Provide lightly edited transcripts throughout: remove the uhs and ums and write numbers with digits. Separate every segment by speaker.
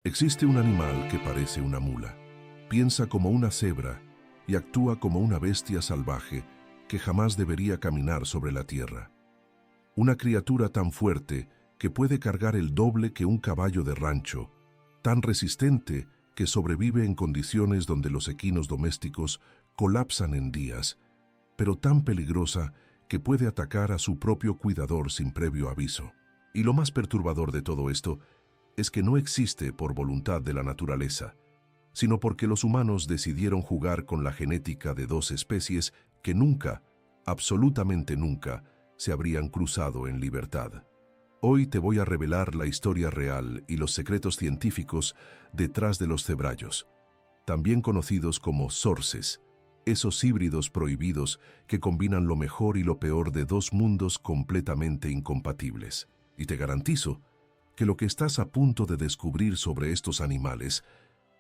Speaker 1: Existe un animal que parece una mula, piensa como una cebra y actúa como una bestia salvaje que jamás debería caminar sobre la tierra. Una criatura tan fuerte que puede cargar el doble que un caballo de rancho, tan resistente que sobrevive en condiciones donde los equinos domésticos colapsan en días, pero tan peligrosa que puede atacar a su propio cuidador sin previo aviso. Y lo más perturbador de todo esto es que no existe por voluntad de la naturaleza, sino porque los humanos decidieron jugar con la genética de dos especies que nunca, absolutamente nunca, se habrían cruzado en libertad. Hoy te voy a revelar la historia real y los secretos científicos detrás de los cebrayos, también conocidos como sorces, esos híbridos prohibidos que combinan lo mejor y lo peor de dos mundos completamente incompatibles. Y te garantizo que lo que estás a punto de descubrir sobre estos animales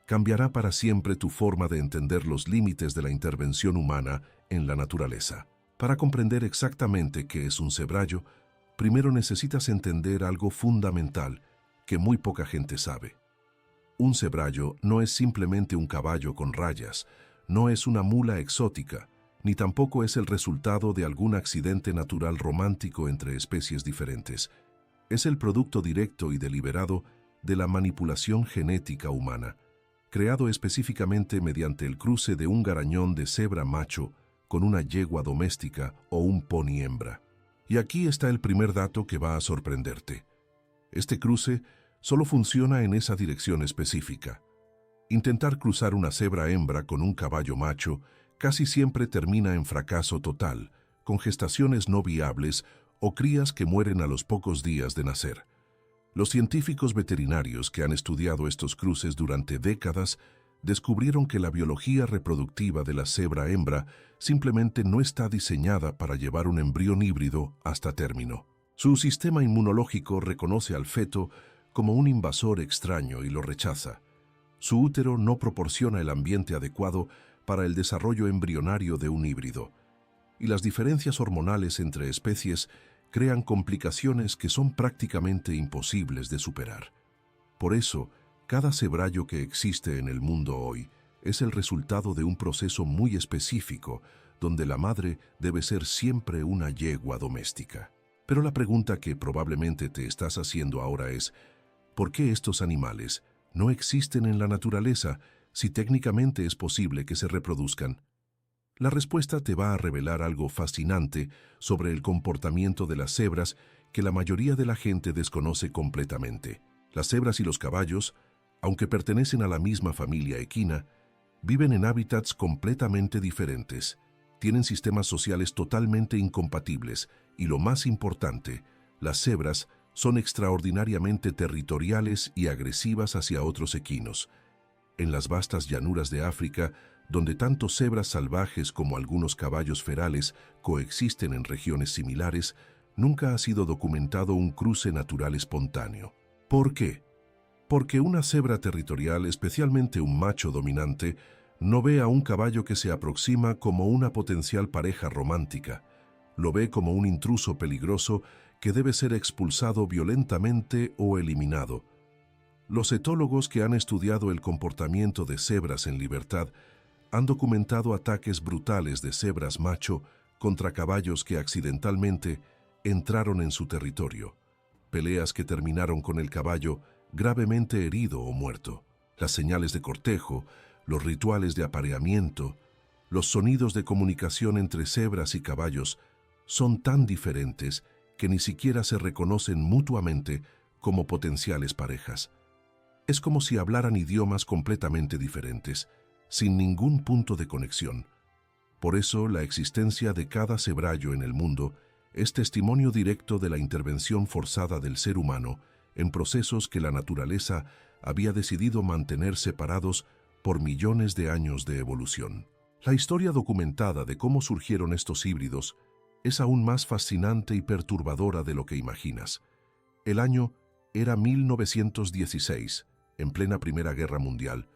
Speaker 1: cambiará para siempre tu forma de entender los límites de la intervención humana en la naturaleza. Para comprender exactamente qué es un cebrallo, primero necesitas entender algo fundamental que muy poca gente sabe. Un cebrallo no es simplemente un caballo con rayas, no es una mula exótica, ni tampoco es el resultado de algún accidente natural romántico entre especies diferentes. Es el producto directo y deliberado de la manipulación genética humana, creado específicamente mediante el cruce de un garañón de cebra macho con una yegua doméstica o un pony hembra. Y aquí está el primer dato que va a sorprenderte. Este cruce solo funciona en esa dirección específica. Intentar cruzar una cebra hembra con un caballo macho casi siempre termina en fracaso total, con gestaciones no viables o crías que mueren a los pocos días de nacer. Los científicos veterinarios que han estudiado estos cruces durante décadas descubrieron que la biología reproductiva de la cebra hembra simplemente no está diseñada para llevar un embrión híbrido hasta término. Su sistema inmunológico reconoce al feto como un invasor extraño y lo rechaza. Su útero no proporciona el ambiente adecuado para el desarrollo embrionario de un híbrido. Y las diferencias hormonales entre especies crean complicaciones que son prácticamente imposibles de superar. Por eso, cada cebrallo que existe en el mundo hoy es el resultado de un proceso muy específico, donde la madre debe ser siempre una yegua doméstica. Pero la pregunta que probablemente te estás haciendo ahora es, ¿por qué estos animales no existen en la naturaleza si técnicamente es posible que se reproduzcan? La respuesta te va a revelar algo fascinante sobre el comportamiento de las cebras que la mayoría de la gente desconoce completamente. Las cebras y los caballos, aunque pertenecen a la misma familia equina, viven en hábitats completamente diferentes, tienen sistemas sociales totalmente incompatibles y, lo más importante, las cebras son extraordinariamente territoriales y agresivas hacia otros equinos. En las vastas llanuras de África, donde tanto cebras salvajes como algunos caballos ferales coexisten en regiones similares, nunca ha sido documentado un cruce natural espontáneo. ¿Por qué? Porque una cebra territorial, especialmente un macho dominante, no ve a un caballo que se aproxima como una potencial pareja romántica. Lo ve como un intruso peligroso que debe ser expulsado violentamente o eliminado. Los etólogos que han estudiado el comportamiento de cebras en libertad han documentado ataques brutales de cebras macho contra caballos que accidentalmente entraron en su territorio, peleas que terminaron con el caballo gravemente herido o muerto. Las señales de cortejo, los rituales de apareamiento, los sonidos de comunicación entre cebras y caballos son tan diferentes que ni siquiera se reconocen mutuamente como potenciales parejas. Es como si hablaran idiomas completamente diferentes, sin ningún punto de conexión. Por eso, la existencia de cada cebrallo en el mundo es testimonio directo de la intervención forzada del ser humano en procesos que la naturaleza había decidido mantener separados por millones de años de evolución. La historia documentada de cómo surgieron estos híbridos es aún más fascinante y perturbadora de lo que imaginas. El año era 1916, en plena Primera Guerra Mundial,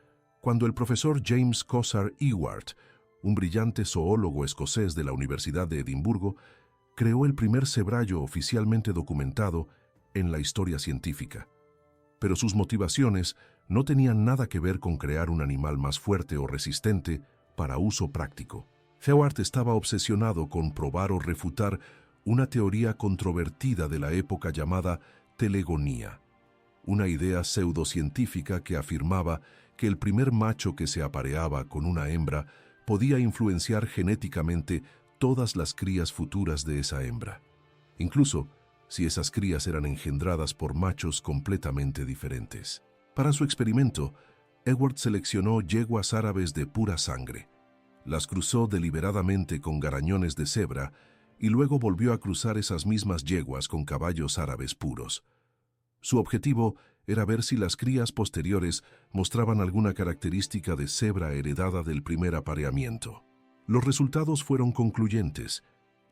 Speaker 1: cuando el profesor James Cossar Ewart, un brillante zoólogo escocés de la Universidad de Edimburgo, creó el primer cebrallo oficialmente documentado en la historia científica. Pero sus motivaciones no tenían nada que ver con crear un animal más fuerte o resistente para uso práctico. Hewart estaba obsesionado con probar o refutar una teoría controvertida de la época llamada telegonía, una idea pseudocientífica que afirmaba que el primer macho que se apareaba con una hembra podía influenciar genéticamente todas las crías futuras de esa hembra, incluso si esas crías eran engendradas por machos completamente diferentes. Para su experimento, Edward seleccionó yeguas árabes de pura sangre, las cruzó deliberadamente con garañones de cebra y luego volvió a cruzar esas mismas yeguas con caballos árabes puros. Su objetivo era ver si las crías posteriores mostraban alguna característica de cebra heredada del primer apareamiento. Los resultados fueron concluyentes.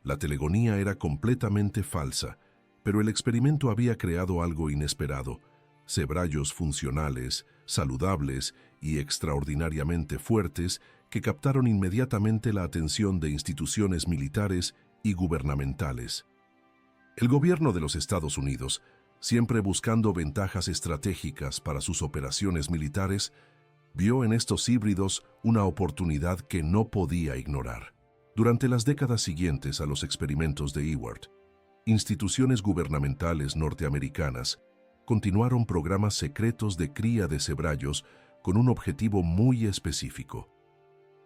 Speaker 1: La telegonía era completamente falsa, pero el experimento había creado algo inesperado: cebrayos funcionales, saludables y extraordinariamente fuertes que captaron inmediatamente la atención de instituciones militares y gubernamentales. El gobierno de los Estados Unidos, siempre buscando ventajas estratégicas para sus operaciones militares, vio en estos híbridos una oportunidad que no podía ignorar. Durante las décadas siguientes a los experimentos de Ewart, instituciones gubernamentales norteamericanas continuaron programas secretos de cría de cebrayos con un objetivo muy específico: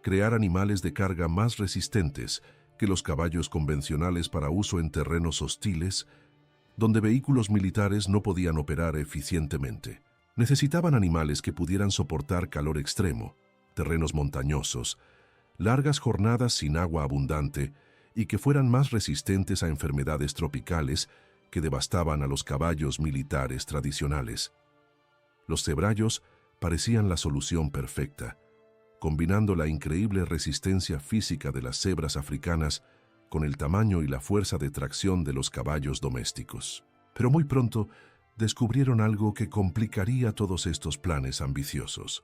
Speaker 1: crear animales de carga más resistentes que los caballos convencionales para uso en terrenos hostiles, donde vehículos militares no podían operar eficientemente. Necesitaban animales que pudieran soportar calor extremo, terrenos montañosos, largas jornadas sin agua abundante y que fueran más resistentes a enfermedades tropicales que devastaban a los caballos militares tradicionales. Los cebrayos parecían la solución perfecta, combinando la increíble resistencia física de las cebras africanas con el tamaño y la fuerza de tracción de los caballos domésticos. Pero muy pronto descubrieron algo que complicaría todos estos planes ambiciosos.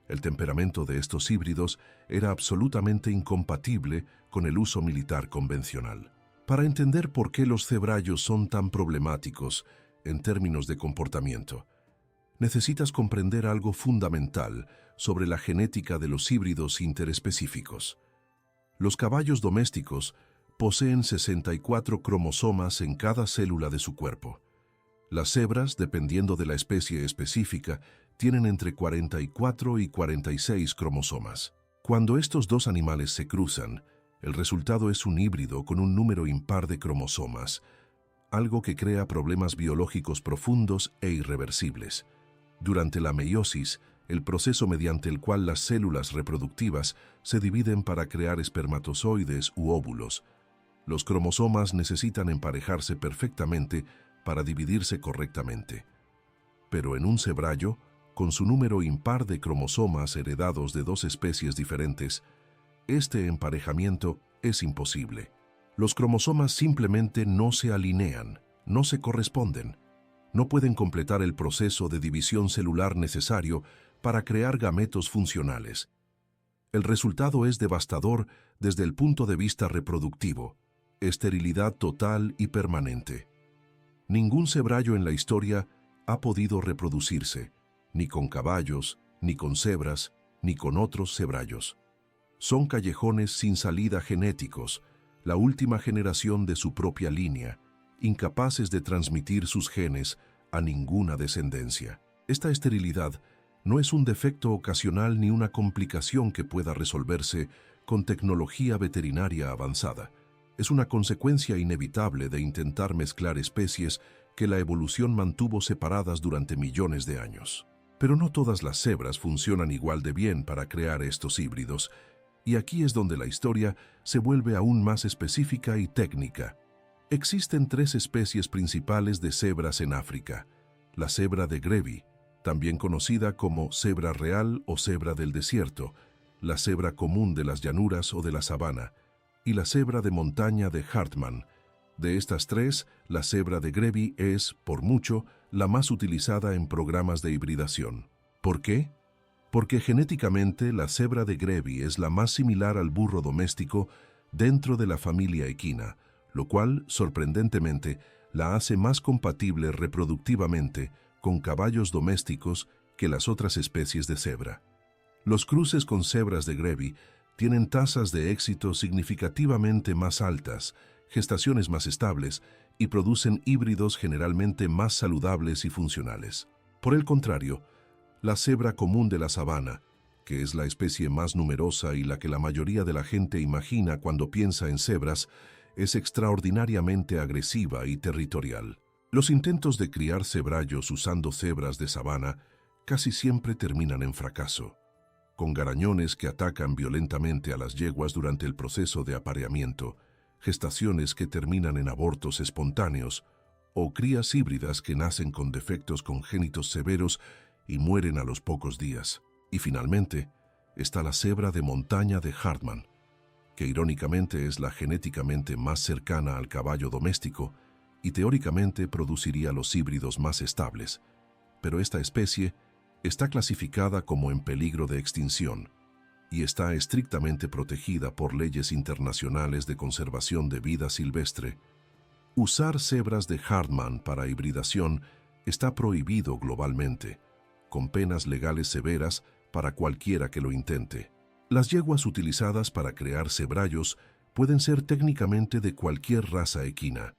Speaker 1: El temperamento de estos híbridos era absolutamente incompatible con el uso militar convencional. Para entender por qué los cebrayos son tan problemáticos en términos de comportamiento, necesitas comprender algo fundamental sobre la genética de los híbridos interespecíficos. Los caballos domésticos poseen 64 cromosomas en cada célula de su cuerpo. Las cebras, dependiendo de la especie específica, tienen entre 44 y 46 cromosomas. Cuando estos dos animales se cruzan, el resultado es un híbrido con un número impar de cromosomas, algo que crea problemas biológicos profundos e irreversibles. Durante la meiosis, el proceso mediante el cual las células reproductivas se dividen para crear espermatozoides u óvulos, los cromosomas necesitan emparejarse perfectamente para dividirse correctamente. Pero en un cebrayo, con su número impar de cromosomas heredados de dos especies diferentes, este emparejamiento es imposible. Los cromosomas simplemente no se alinean, no se corresponden. No pueden completar el proceso de división celular necesario para crear gametos funcionales. El resultado es devastador desde el punto de vista reproductivo: esterilidad total y permanente. Ningún cebrayo en la historia ha podido reproducirse, ni con caballos, ni con cebras, ni con otros cebrayos. Son callejones sin salida genéticos, la última generación de su propia línea, incapaces de transmitir sus genes a ninguna descendencia. Esta esterilidad no es un defecto ocasional ni una complicación que pueda resolverse con tecnología veterinaria avanzada. Es una consecuencia inevitable de intentar mezclar especies que la evolución mantuvo separadas durante millones de años. Pero no todas las cebras funcionan igual de bien para crear estos híbridos, y aquí es donde la historia se vuelve aún más específica y técnica. Existen tres especies principales de cebras en África: la cebra de Grevi, también conocida como cebra real o cebra del desierto, la cebra común de las llanuras o de la sabana, y la cebra de montaña de Hartmann. De estas tres, la cebra de Grevi es, por mucho, la más utilizada en programas de hibridación. ¿Por qué? Porque genéticamente la cebra de Grevi es la más similar al burro doméstico dentro de la familia equina, lo cual, sorprendentemente, la hace más compatible reproductivamente con caballos domésticos que las otras especies de cebra. Los cruces con cebras de Grevy tienen tasas de éxito significativamente más altas, gestaciones más estables y producen híbridos generalmente más saludables y funcionales. Por el contrario, la cebra común de la sabana, que es la especie más numerosa y la que la mayoría de la gente imagina cuando piensa en cebras, es extraordinariamente agresiva y territorial. Los intentos de criar cebrayos usando cebras de sabana casi siempre terminan en fracaso, con garañones que atacan violentamente a las yeguas durante el proceso de apareamiento, gestaciones que terminan en abortos espontáneos o crías híbridas que nacen con defectos congénitos severos y mueren a los pocos días. Y finalmente, está la cebra de montaña de Hartmann, que irónicamente es la genéticamente más cercana al caballo doméstico y teóricamente produciría los híbridos más estables, pero esta especie está clasificada como en peligro de extinción y está estrictamente protegida por leyes internacionales de conservación de vida silvestre. Usar cebras de Hartmann para hibridación está prohibido globalmente, con penas legales severas para cualquiera que lo intente. Las yeguas utilizadas para crear cebrayos pueden ser técnicamente de cualquier raza equina: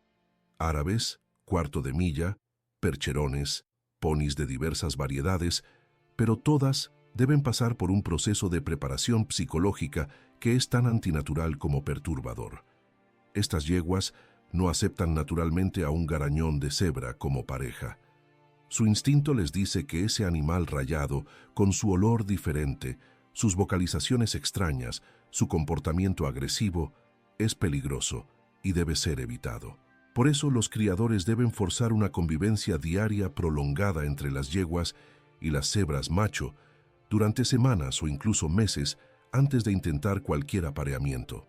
Speaker 1: árabes, cuarto de milla, percherones, ponis de diversas variedades, pero todas deben pasar por un proceso de preparación psicológica que es tan antinatural como perturbador. Estas yeguas no aceptan naturalmente a un garañón de cebra como pareja. Su instinto les dice que ese animal rayado, con su olor diferente, sus vocalizaciones extrañas, su comportamiento agresivo, es peligroso y debe ser evitado. Por eso los criadores deben forzar una convivencia diaria prolongada entre las yeguas y las cebras macho durante semanas o incluso meses antes de intentar cualquier apareamiento.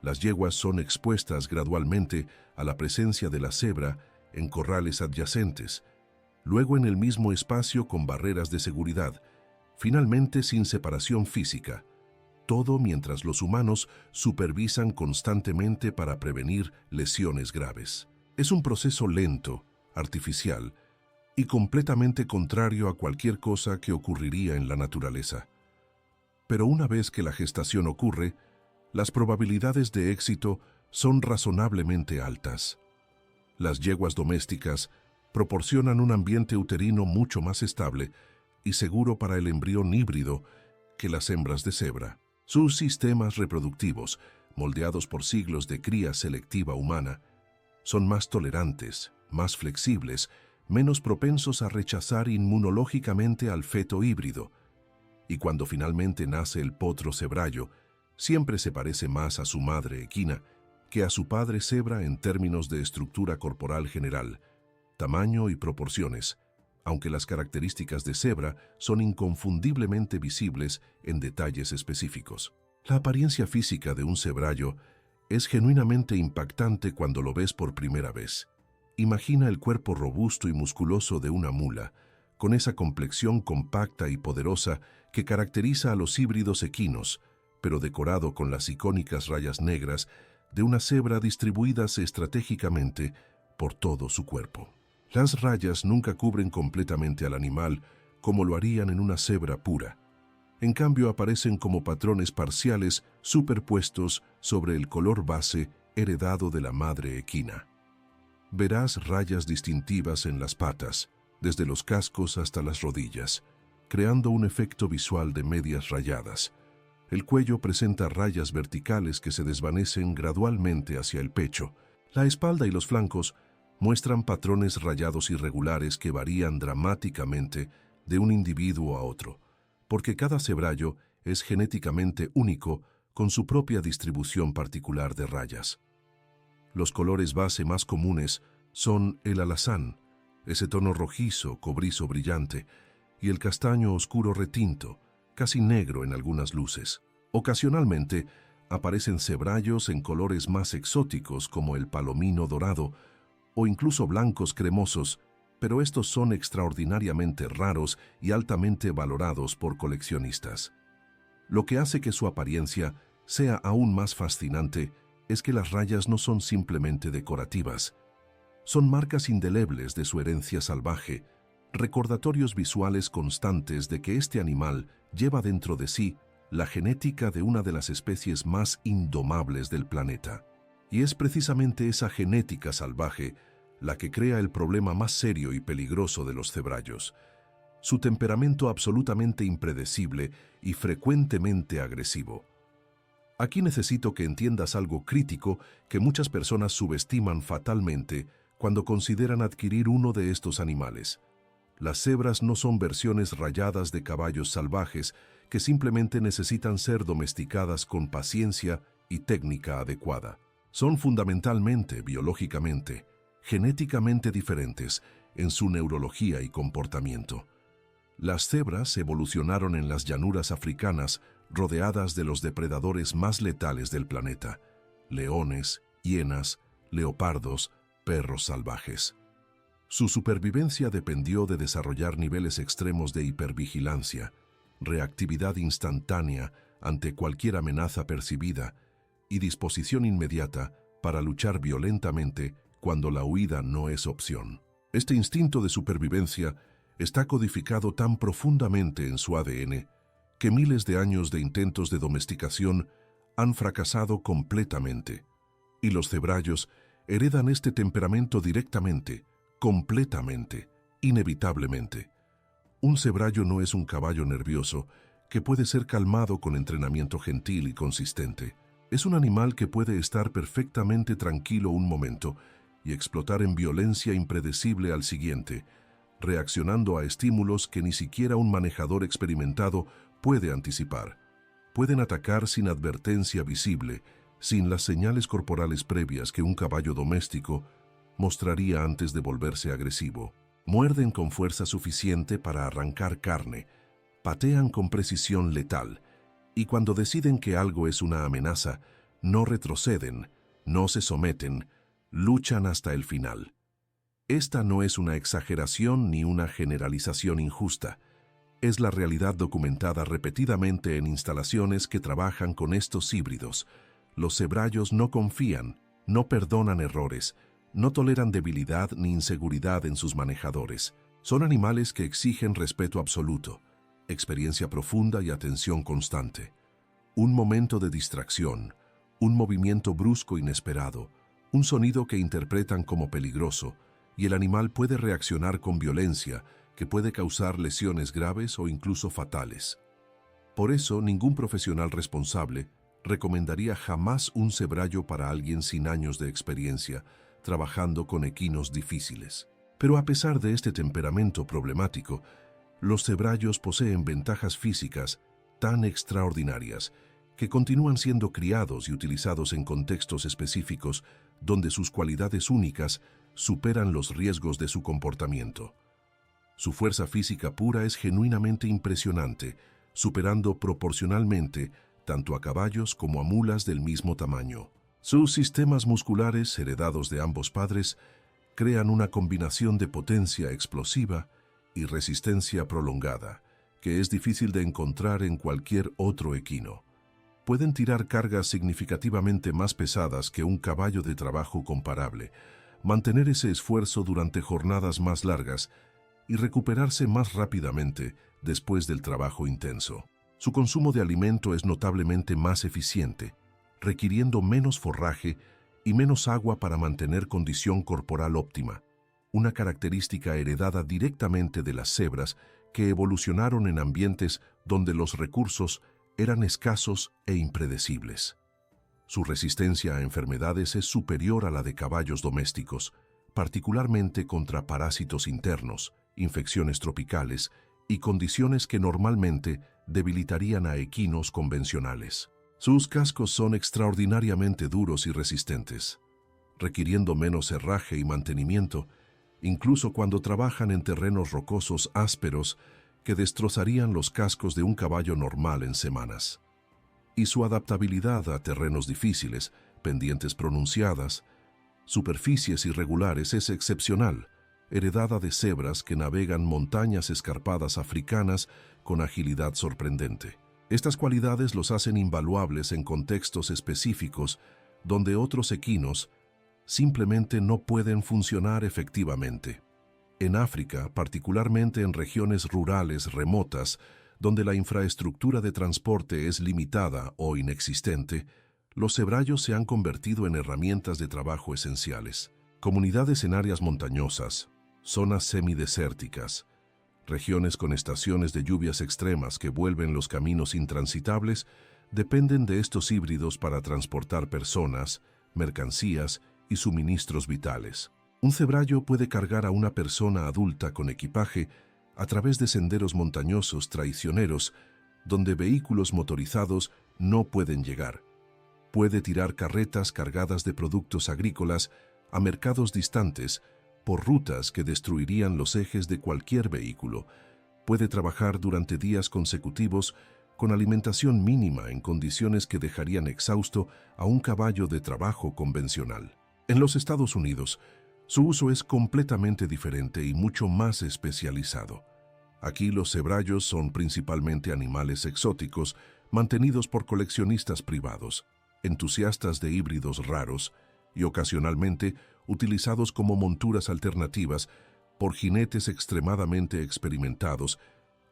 Speaker 1: Las yeguas son expuestas gradualmente a la presencia de la cebra en corrales adyacentes, luego en el mismo espacio con barreras de seguridad, finalmente sin separación física, todo mientras los humanos supervisan constantemente para prevenir lesiones graves. Es un proceso lento, artificial y completamente contrario a cualquier cosa que ocurriría en la naturaleza. Pero una vez que la gestación ocurre, las probabilidades de éxito son razonablemente altas. Las yeguas domésticas proporcionan un ambiente uterino mucho más estable y seguro para el embrión híbrido que las hembras de cebra. Sus sistemas reproductivos, moldeados por siglos de cría selectiva humana, son más tolerantes, más flexibles, menos propensos a rechazar inmunológicamente al feto híbrido. Y cuando finalmente nace el potro cebrayo, siempre se parece más a su madre equina que a su padre cebra en términos de estructura corporal general, tamaño y proporciones, aunque las características de cebra son inconfundiblemente visibles en detalles específicos. La apariencia física de un cebrayo es genuinamente impactante cuando lo ves por primera vez. Imagina el cuerpo robusto y musculoso de una mula, con esa complexión compacta y poderosa que caracteriza a los híbridos equinos, pero decorado con las icónicas rayas negras de una cebra distribuidas estratégicamente por todo su cuerpo. Las rayas nunca cubren completamente al animal como lo harían en una cebra pura. En cambio, aparecen como patrones parciales superpuestos sobre el color base heredado de la madre equina. Verás rayas distintivas en las patas, desde los cascos hasta las rodillas, creando un efecto visual de medias rayadas. El cuello presenta rayas verticales que se desvanecen gradualmente hacia el pecho. La espalda y los flancos muestran patrones rayados irregulares que varían dramáticamente de un individuo a otro, porque cada cebrayo es genéticamente único con su propia distribución particular de rayas. Los colores base más comunes son el alazán, ese tono rojizo, cobrizo brillante, y el castaño oscuro retinto, casi negro en algunas luces. Ocasionalmente aparecen cebrayos en colores más exóticos como el palomino dorado o incluso blancos cremosos, pero estos son extraordinariamente raros y altamente valorados por coleccionistas. Lo que hace que su apariencia sea aún más fascinante es que las rayas no son simplemente decorativas. Son marcas indelebles de su herencia salvaje, recordatorios visuales constantes de que este animal lleva dentro de sí la genética de una de las especies más indomables del planeta. Y es precisamente esa genética salvaje la que crea el problema más serio y peligroso de los cebrayos: su temperamento absolutamente impredecible y frecuentemente agresivo. Aquí necesito que entiendas algo crítico que muchas personas subestiman fatalmente cuando consideran adquirir uno de estos animales. Las cebras no son versiones rayadas de caballos salvajes que simplemente necesitan ser domesticadas con paciencia y técnica adecuada. Son fundamentalmente, biológicamente, genéticamente diferentes en su neurología y comportamiento. Las cebras evolucionaron en las llanuras africanas rodeadas de los depredadores más letales del planeta: leones, hienas, leopardos, perros salvajes. Su supervivencia dependió de desarrollar niveles extremos de hipervigilancia, reactividad instantánea ante cualquier amenaza percibida y disposición inmediata para luchar violentamente cuando la huida no es opción. Este instinto de supervivencia está codificado tan profundamente en su ADN que miles de años de intentos de domesticación han fracasado completamente, y los cebrayos heredan este temperamento directamente, completamente, inevitablemente. Un cebrayo no es un caballo nervioso que puede ser calmado con entrenamiento gentil y consistente. Es un animal que puede estar perfectamente tranquilo un momento y explotar en violencia impredecible al siguiente, reaccionando a estímulos que ni siquiera un manejador experimentado puede anticipar. Pueden atacar sin advertencia visible, sin las señales corporales previas que un caballo doméstico mostraría antes de volverse agresivo. Muerden con fuerza suficiente para arrancar carne, patean con precisión letal, y cuando deciden que algo es una amenaza, no retroceden, no se someten, luchan hasta el final. Esta no es una exageración ni una generalización injusta. Es la realidad documentada repetidamente en instalaciones que trabajan con estos híbridos. Los cebrayos no confían, no perdonan errores, no toleran debilidad ni inseguridad en sus manejadores. Son animales que exigen respeto absoluto, experiencia profunda y atención constante. Un momento de distracción, un movimiento brusco inesperado, un sonido que interpretan como peligroso, y el animal puede reaccionar con violencia que puede causar lesiones graves o incluso fatales. Por eso, ningún profesional responsable recomendaría jamás un cebrayo para alguien sin años de experiencia, trabajando con equinos difíciles. Pero a pesar de este temperamento problemático, los cebrayos poseen ventajas físicas tan extraordinarias que continúan siendo criados y utilizados en contextos específicos donde sus cualidades únicas superan los riesgos de su comportamiento. Su fuerza física pura es genuinamente impresionante, superando proporcionalmente tanto a caballos como a mulas del mismo tamaño. Sus sistemas musculares, heredados de ambos padres, crean una combinación de potencia explosiva y resistencia prolongada, que es difícil de encontrar en cualquier otro equino. Pueden tirar cargas significativamente más pesadas que un caballo de trabajo comparable, mantener ese esfuerzo durante jornadas más largas y recuperarse más rápidamente después del trabajo intenso. Su consumo de alimento es notablemente más eficiente, requiriendo menos forraje y menos agua para mantener condición corporal óptima, una característica heredada directamente de las cebras que evolucionaron en ambientes donde los recursos eran escasos e impredecibles. Su resistencia a enfermedades es superior a la de caballos domésticos, particularmente contra parásitos internos, infecciones tropicales y condiciones que normalmente debilitarían a equinos convencionales. Sus cascos son extraordinariamente duros y resistentes, requiriendo menos herraje y mantenimiento, incluso cuando trabajan en terrenos rocosos ásperos que destrozarían los cascos de un caballo normal en semanas. Y su adaptabilidad a terrenos difíciles, pendientes pronunciadas, superficies irregulares es excepcional, heredada de cebras que navegan montañas escarpadas africanas con agilidad sorprendente. Estas cualidades los hacen invaluables en contextos específicos donde otros equinos simplemente no pueden funcionar efectivamente. En África, particularmente en regiones rurales remotas, donde la infraestructura de transporte es limitada o inexistente, los cebrayos se han convertido en herramientas de trabajo esenciales. Comunidades en áreas montañosas, zonas semidesérticas, regiones con estaciones de lluvias extremas que vuelven los caminos intransitables, dependen de estos híbridos para transportar personas, mercancías y suministros vitales. Un cebrayo puede cargar a una persona adulta con equipaje a través de senderos montañosos traicioneros donde vehículos motorizados no pueden llegar. Puede tirar carretas cargadas de productos agrícolas a mercados distantes por rutas que destruirían los ejes de cualquier vehículo. Puede trabajar durante días consecutivos con alimentación mínima en condiciones que dejarían exhausto a un caballo de trabajo convencional. En los Estados Unidos, su uso es completamente diferente y mucho más especializado. Aquí los cebrayos son principalmente animales exóticos mantenidos por coleccionistas privados, entusiastas de híbridos raros y ocasionalmente utilizados como monturas alternativas por jinetes extremadamente experimentados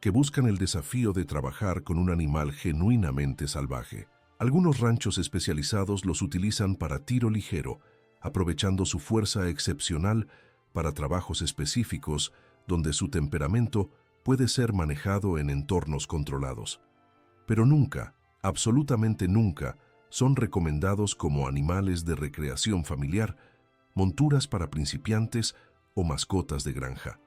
Speaker 1: que buscan el desafío de trabajar con un animal genuinamente salvaje. Algunos ranchos especializados los utilizan para tiro ligero, aprovechando su fuerza excepcional para trabajos específicos donde su temperamento puede ser manejado en entornos controlados. Pero nunca, absolutamente nunca, son recomendados como animales de recreación familiar, monturas para principiantes o mascotas de granja.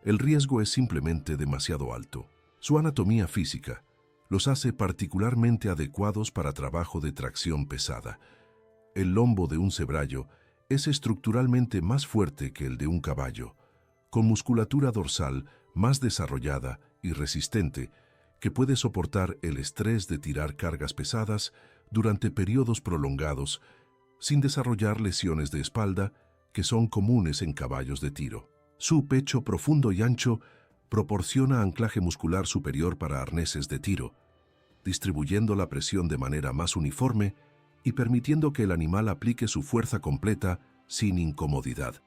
Speaker 1: El riesgo es simplemente demasiado alto. Su anatomía física los hace particularmente adecuados para trabajo de tracción pesada. El lombo de un cebrayo es estructuralmente más fuerte que el de un caballo, con musculatura dorsal más desarrollada y resistente que puede soportar el estrés de tirar cargas pesadas durante periodos prolongados sin desarrollar lesiones de espalda que son comunes en caballos de tiro. Su pecho profundo y ancho proporciona anclaje muscular superior para arneses de tiro, distribuyendo la presión de manera más uniforme y permitiendo que el animal aplique su fuerza completa sin incomodidad.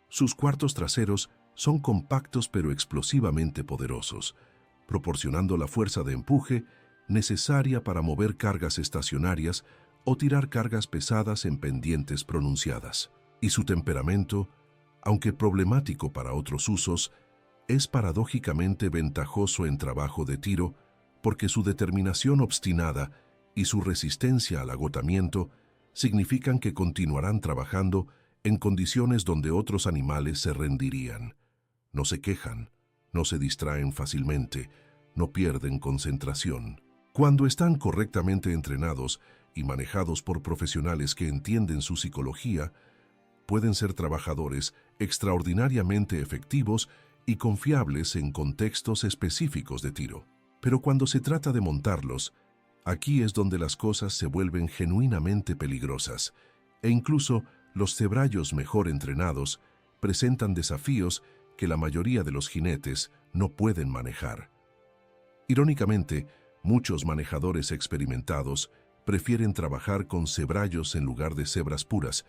Speaker 1: Sus cuartos traseros son compactos pero explosivamente poderosos, proporcionando la fuerza de empuje necesaria para mover cargas estacionarias o tirar cargas pesadas en pendientes pronunciadas. Y su temperamento, aunque problemático para otros usos, es paradójicamente ventajoso en trabajo de tiro porque su determinación obstinada y su resistencia al agotamiento significan que continuarán trabajando en condiciones donde otros animales se rendirían. No se quejan, no se distraen fácilmente, no pierden concentración. Cuando están correctamente entrenados y manejados por profesionales que entienden su psicología, pueden ser trabajadores extraordinariamente efectivos y confiables en contextos específicos de tiro. Pero cuando se trata de montarlos, aquí es donde las cosas se vuelven genuinamente peligrosas, e incluso los cebrayos mejor entrenados presentan desafíos que la mayoría de los jinetes no pueden manejar. Irónicamente, muchos manejadores experimentados prefieren trabajar con cebrayos en lugar de cebras puras,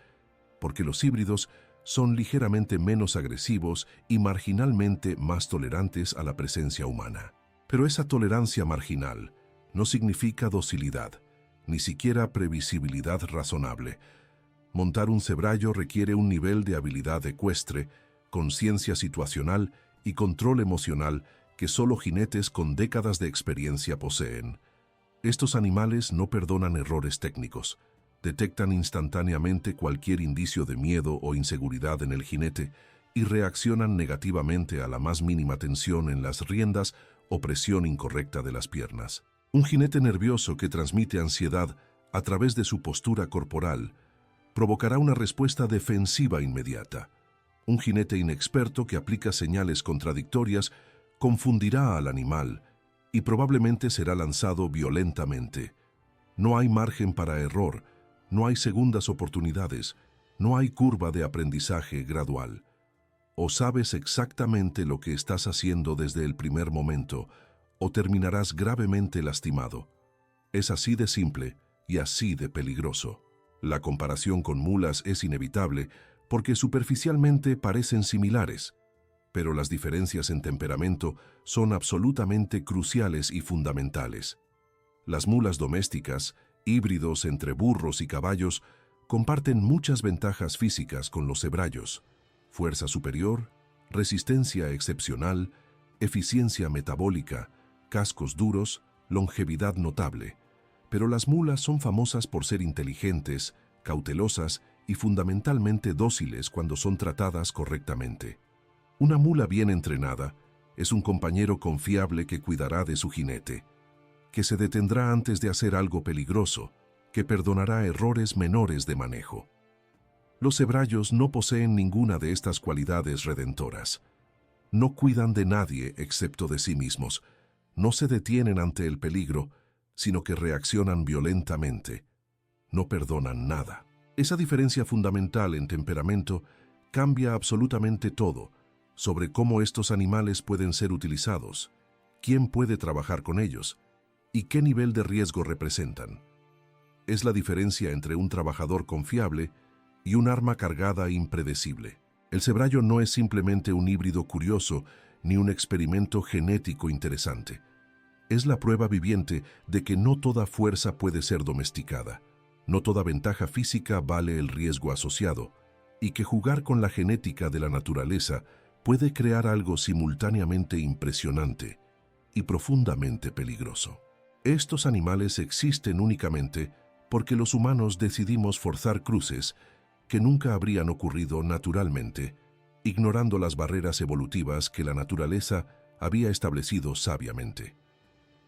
Speaker 1: porque los híbridos son ligeramente menos agresivos y marginalmente más tolerantes a la presencia humana. Pero esa tolerancia marginal no significa docilidad, ni siquiera previsibilidad razonable. Montar un cebrayo requiere un nivel de habilidad ecuestre, conciencia situacional y control emocional que solo jinetes con décadas de experiencia poseen. Estos animales no perdonan errores técnicos. Detectan instantáneamente cualquier indicio de miedo o inseguridad en el jinete y reaccionan negativamente a la más mínima tensión en las riendas o presión incorrecta de las piernas. Un jinete nervioso que transmite ansiedad a través de su postura corporal provocará una respuesta defensiva inmediata. Un jinete inexperto que aplica señales contradictorias confundirá al animal y probablemente será lanzado violentamente. No hay margen para error, no hay segundas oportunidades, no hay curva de aprendizaje gradual. O sabes exactamente lo que estás haciendo desde el primer momento, o terminarás gravemente lastimado. Es así de simple y así de peligroso. La comparación con mulas es inevitable porque superficialmente parecen similares, pero las diferencias en temperamento son absolutamente cruciales y fundamentales. Las mulas domésticas, híbridos entre burros y caballos, comparten muchas ventajas físicas con los zebrayos: fuerza superior, resistencia excepcional, eficiencia metabólica, cascos duros, longevidad notable. Pero las mulas son famosas por ser inteligentes, cautelosas y fundamentalmente dóciles cuando son tratadas correctamente. Una mula bien entrenada es un compañero confiable que cuidará de su jinete, que se detendrá antes de hacer algo peligroso, que perdonará errores menores de manejo. Los zebrayos no poseen ninguna de estas cualidades redentoras. No cuidan de nadie excepto de sí mismos, no se detienen ante el peligro, sino que reaccionan violentamente. No perdonan nada. Esa diferencia fundamental en temperamento cambia absolutamente todo sobre cómo estos animales pueden ser utilizados, quién puede trabajar con ellos y qué nivel de riesgo representan. Es la diferencia entre un trabajador confiable y un arma cargada e impredecible. El zebrayo no es simplemente un híbrido curioso ni un experimento genético interesante. Es la prueba viviente de que no toda fuerza puede ser domesticada, no toda ventaja física vale el riesgo asociado, y que jugar con la genética de la naturaleza puede crear algo simultáneamente impresionante y profundamente peligroso. Estos animales existen únicamente porque los humanos decidimos forzar cruces que nunca habrían ocurrido naturalmente, ignorando las barreras evolutivas que la naturaleza había establecido sabiamente.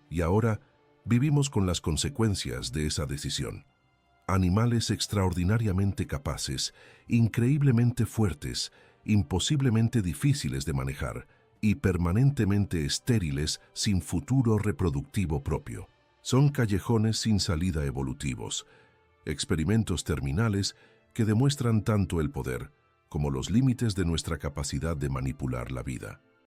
Speaker 1: Y ahora vivimos con las consecuencias de esa decisión. Animales extraordinariamente capaces, increíblemente fuertes, imposiblemente difíciles de manejar y permanentemente estériles sin futuro reproductivo propio. Son callejones sin salida evolutivos, experimentos terminales que demuestran tanto el poder como los límites de nuestra capacidad de manipular la vida.